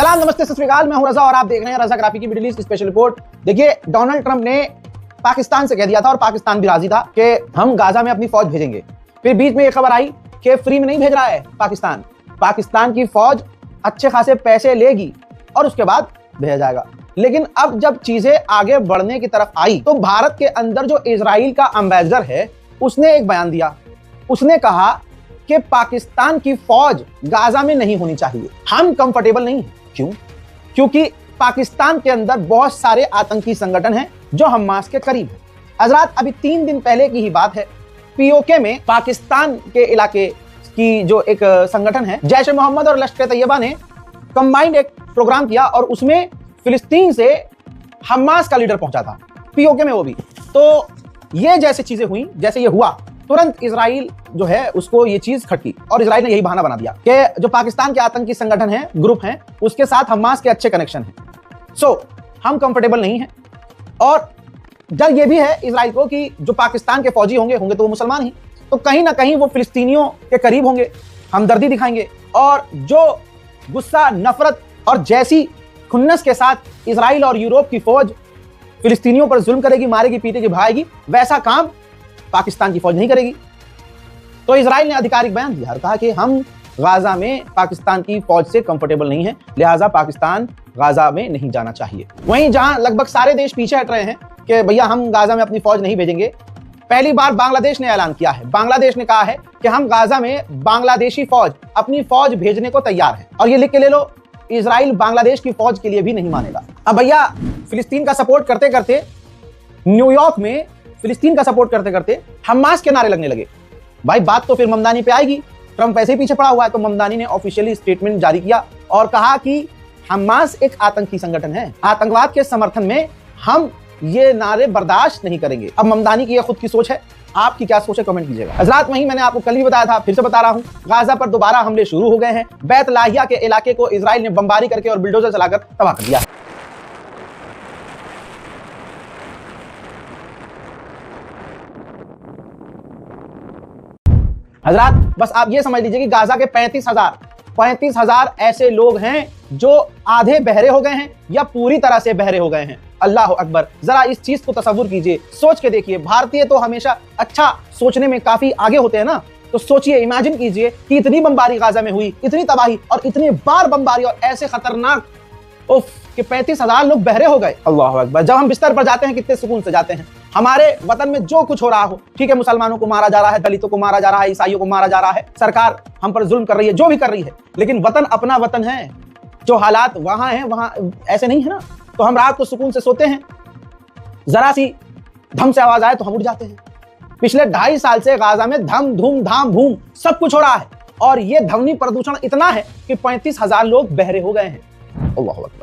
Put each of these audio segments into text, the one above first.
सलाम, नमस्ते, सत श्री अकाल। मैं हूं रजा और आप देख रहे हैं रजा ग्राफी की मिडिल ईस्ट स्पेशल रिपोर्ट। देखिए, डोनाल्ड ट्रंप ने पाकिस्तान से कह दिया था और पाकिस्तान भी राजी था कि हम गाजा में अपनी फौज भेजेंगे। फिर बीच में ये खबर आई कि फ्री में नहीं भेज रहा है पाकिस्तान की फौज अच्छे खासे पैसे लेगी और उसके बाद भेजा जाएगा। लेकिन अब जब चीजें आगे बढ़ने की तरफ आई तो भारत के अंदर जो इजराइल का एम्बेसडर है उसने एक बयान दिया। उसने कहा कि पाकिस्तान की फौज गाजा में नहीं होनी चाहिए। हम कंफर्टेबल नहीं हैं। क्यों? क्योंकि पाकिस्तान के अंदर बहुत सारे आतंकी संगठन हैं जो हमास के करीब हैं। हजरात, अभी 3 दिन पहले की ही बात है, पीओके में पाकिस्तान के इलाके की जो एक संगठन है जैश ए मोहम्मद और लश्कर तैयबा ने कंबाइंड एक प्रोग्राम किया और उसमें फिलिस्तीन से हमास का लीडर पहुंचा था, पीओके में वो भी। तो ये जैसे चीजें हुई, जैसे ये हुआ, तुरंत इजराइल जो है उसको ये चीज खटकी और इजराइल ने यही बहाना बना दिया कि जो पाकिस्तान के आतंकी संगठन है, ग्रुप हैं, उसके साथ हमास के अच्छे कनेक्शन हैं। सो हम कंफर्टेबल नहीं हैं और डर ये भी है इजराइल को कि जो पाकिस्तान के फौजी होंगे तो वो मुसलमान ही, तो कहीं ना कहीं वो फिलिस्तीनियों के करीब होंगे, हमदर्दी दिखाएंगे और जो गुस्सा, नफरत और जैसी खुन्नस के साथ इजराइल और यूरोप की फौज फिलिस्तीनियों पर जुल्म करेगी, मारेगी, पीटेगी, भगाएगी, वैसा काम पाकिस्तान की फौज नहीं करेगी। तो इजराइल ने आधिकारिक बयान दिया और कहा कि हम गाजा में पाकिस्तान की फौज से कंफर्टेबल नहीं है, लिहाजा पाकिस्तान गाजा में नहीं जाना चाहिए। वहीं जहां लगभग सारे देश पीछे हट रहे हैं कि भैया हम गाजा में अपनी फौज नहीं भेजेंगे, पहली बार बांग्लादेश ने ऐलान किया है। बांग्लादेश ने कहा है कि हम गाजा में बांग्लादेशी फौज, अपनी फौज भेजने को तैयार है। और ये लिख के ले लो, इजराइल बांग्लादेश की फौज के लिए भी नहीं मानेगा। अब भैया, फिलिस्तीन का सपोर्ट करते करते न्यूयॉर्क में फिलिस्तीन का सपोर्ट करते करते हमास के नारे लगने लगे। भाई, बात तो फिर ममदानी पे आएगी। ट्रंप ऐसे ही पीछे पड़ा हुआ है, तो ममदानी ने ऑफिशियली स्टेटमेंट जारी किया और कहा कि हमास एक आतंकी संगठन है, आतंकवाद के समर्थन में हम ये नारे बर्दाश्त नहीं करेंगे। अब ममदानी की ये खुद की सोच है, आपकी क्या सोच है कमेंट कीजिएगा। हजरात, वहीं मैंने आपको कल ही बताया था, फिर से बता रहा हूं, गाजा पर दोबारा हमले शुरू हो गए हैं। बैत लाहिया के इलाके को इजराइल ने बमबारी करके और बुलडोजर चलाकर तबाह कर दिया। हजरात, बस आप ये समझ लीजिए कि गाजा के 35,000 ऐसे लोग हैं जो आधे बहरे हो गए हैं या पूरी तरह से बहरे हो गए हैं। अल्लाह अकबर, जरा इस चीज को तसव्वुर कीजिए, सोच के देखिए। भारतीय तो हमेशा अच्छा सोचने में काफी आगे होते हैं ना, तो सोचिए, इमेजिन कीजिए कि इतनी बमबारी गाजा में हुई, इतनी तबाही और इतनी बार बमबारी और ऐसे खतरनाक कि 35,000 लोग बहरे हो गए। अल्लाह अकबर। जब हम बिस्तर पर जाते हैं कितने सुकून से जाते हैं। हमारे वतन में जो कुछ हो रहा हो, ठीक है, मुसलमानों को मारा जा रहा है, दलितों को मारा जा रहा है, ईसाइयों को मारा जा रहा है, सरकार हम पर जुल्म कर रही है, जो भी कर रही है, लेकिन वतन अपना वतन है। जो हालात वहां हैं वहां ऐसे नहीं है ना, तो हम रात को सुकून से सोते हैं। जरा सी धम से आवाज आए तो हम उठ जाते हैं। पिछले 2.5 साल से गाजा में धम धूम धाम भूम सब कुछ हो रहा है और ये ध्वनि प्रदूषण इतना है कि 35,000 लोग बहरे हो गए हैं।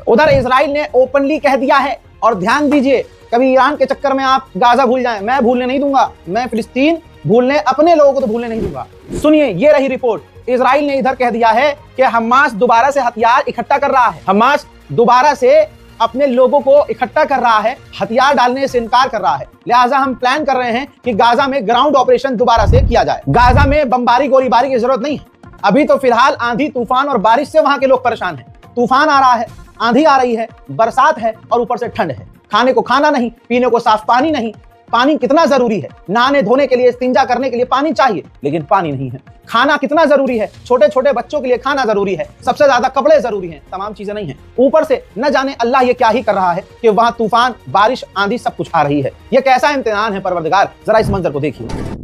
उधर इजराइल ने ओपनली कह दिया है, और ध्यान दीजिए, कभी ईरान के चक्कर में आप गाजा भूल जाएं, मैं भूलने नहीं दूंगा। मैं फिलिस्तीन भूलने, अपने लोगों को तो भूलने नहीं दूंगा। सुनिए, ये रही रिपोर्ट। इजराइल ने इधर कह दिया है कि हमास दोबारा से हथियार इकट्ठा कर रहा है, हमास दोबारा से अपने लोगों को इकट्ठा कर रहा है, हथियार डालने से इनकार कर रहा है। लिहाजा हम प्लान कर रहे हैं कि गाजा में ग्राउंड ऑपरेशन दोबारा से किया जाए। गाजा में बमबारी गोलीबारी की जरूरत नहीं है। अभी तो फिलहाल आंधी तूफान और बारिश से वहां के लोग परेशान हैं। तूफान आ रहा है, आंधी आ रही है, बरसात है और ऊपर से ठंड है। खाने को खाना नहीं, पीने को साफ पानी नहीं। पानी कितना जरूरी है, नहाने धोने के लिए, इस्तिंजा करने के लिए पानी चाहिए, लेकिन पानी नहीं है। खाना कितना जरूरी है, छोटे छोटे बच्चों के लिए खाना जरूरी है, सबसे ज्यादा कपड़े जरूरी हैं, तमाम चीजें नहीं हैं। ऊपर से न जाने अल्लाह ये क्या ही कर रहा है कि वहां तूफान, बारिश, आंधी सब कुछ आ रही है। ये कैसा इम्तिहान है परवरदिगार, जरा इस मंजर को देखिए।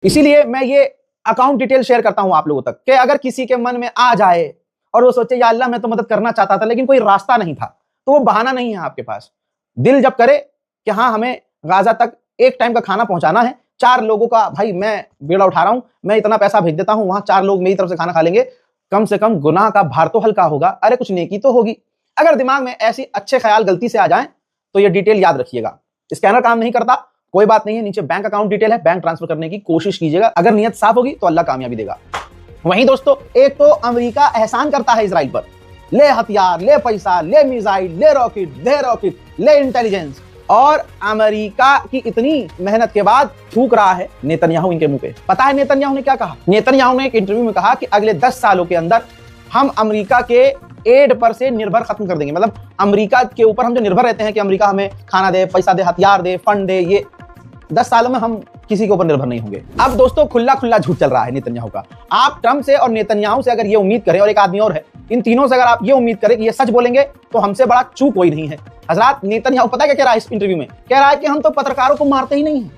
इसीलिए मैं ये अकाउंट डिटेल शेयर करता हूं आप लोगों तक कि अगर किसी के मन में आ जाए और वो सोचे या अल्लाह मैं तो मदद करना चाहता था लेकिन कोई रास्ता नहीं था, तो वो बहाना नहीं है आपके पास। दिल जब करे कि हाँ हमें गाजा तक एक टाइम का खाना पहुंचाना है, 4 लोगों का, भाई मैं बेड़ा उठा रहा हूं, मैं इतना पैसा भेज देता हूं, वहां 4 लोग मेरी तरफ से खाना खा लेंगे, कम से कम गुनाह का भार तो हल्का होगा, अरे कुछ नेकी तो होगी। अगर दिमाग में ऐसी अच्छे ख्याल गलती से आ जाएं तो ये डिटेल याद रखिएगा। स्कैनर काम नहीं करता, कोई बात नहीं है, नीचे बैंक अकाउंट डिटेल है, बैंक ट्रांसफर करने की कोशिश कीजिएगा। अगर नियत साफ होगी तो अल्लाह कामयाबी देगा। वहीं दोस्तों, एक तो अमेरिका एहसान करता है इजराइल पर, ले हथियार, ले पैसा, ले मिसाइल, ले रॉकेट, ले इंटेलिजेंस, और अमेरिका की इतनी मेहनत के बाद थूक रहा है नेतन्याहू इनके मुंह पे। पता है नेतन्याहू ने क्या कहा? नेतन्याहू ने एक इंटरव्यू में कहा कि अगले 10 सालों के अंदर हम अमेरिका के एड पर से निर्भर खत्म कर देंगे। मतलब अमेरिका के ऊपर हम जो निर्भर रहते हैं कि अमेरिका हमें खाना दे, पैसा दे, हथियार दे, फंड दे, ये 10 सालों में हम किसी के ऊपर निर्भर नहीं होंगे। अब दोस्तों खुला झूठ चल रहा है नेतन्याहू का। आप ट्रंप से और नेतन्याहू से अगर ये उम्मीद करें, और एक आदमी और है, इन तीनों से अगर आप ये उम्मीद करें कि ये सच बोलेंगे तो हमसे बड़ा चूक कोई नहीं है। हजरात, नेतन्याहू पता क्या कह रहा है इस इंटरव्यू में? कह रहा है कि हम तो पत्रकारों को मारते ही नहीं है,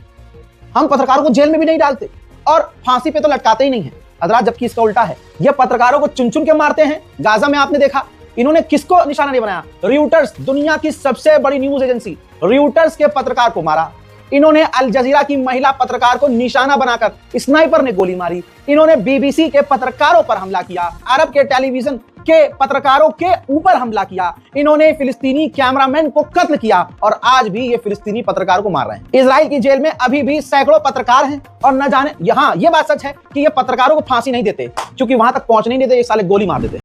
हम पत्रकारों को जेल में भी नहीं डालते और फांसी पे तो लटकाते ही नहीं है। हजरात, जबकि इसका उल्टा है, ये पत्रकारों को चुन चुन के मारते हैं। गाजा में आपने देखा इन्होंने किसको निशाना नहीं बनाया? रॉयटर्स, दुनिया की सबसे बड़ी न्यूज एजेंसी रॉयटर्स के पत्रकार को मारा। इन्होंने अल जजीरा की महिला पत्रकार को निशाना बनाकर स्नाइपर ने गोली मारी। इन्होंने बीबीसी के पत्रकारों पर हमला किया, अरब के टेलीविजन के पत्रकारों के ऊपर हमला किया। इन्होंने फिलिस्तीनी कैमरामैन को कत्ल किया और आज भी ये फिलिस्तीनी पत्रकारों को मार रहे हैं। इजराइल की जेल में अभी भी सैकड़ों पत्रकार हैं और न जाने, यहाँ ये बात सच है कि ये पत्रकारों को फांसी नहीं देते, क्योंकि वहां तक पहुंच नहीं देते, ये साले गोली मार देते।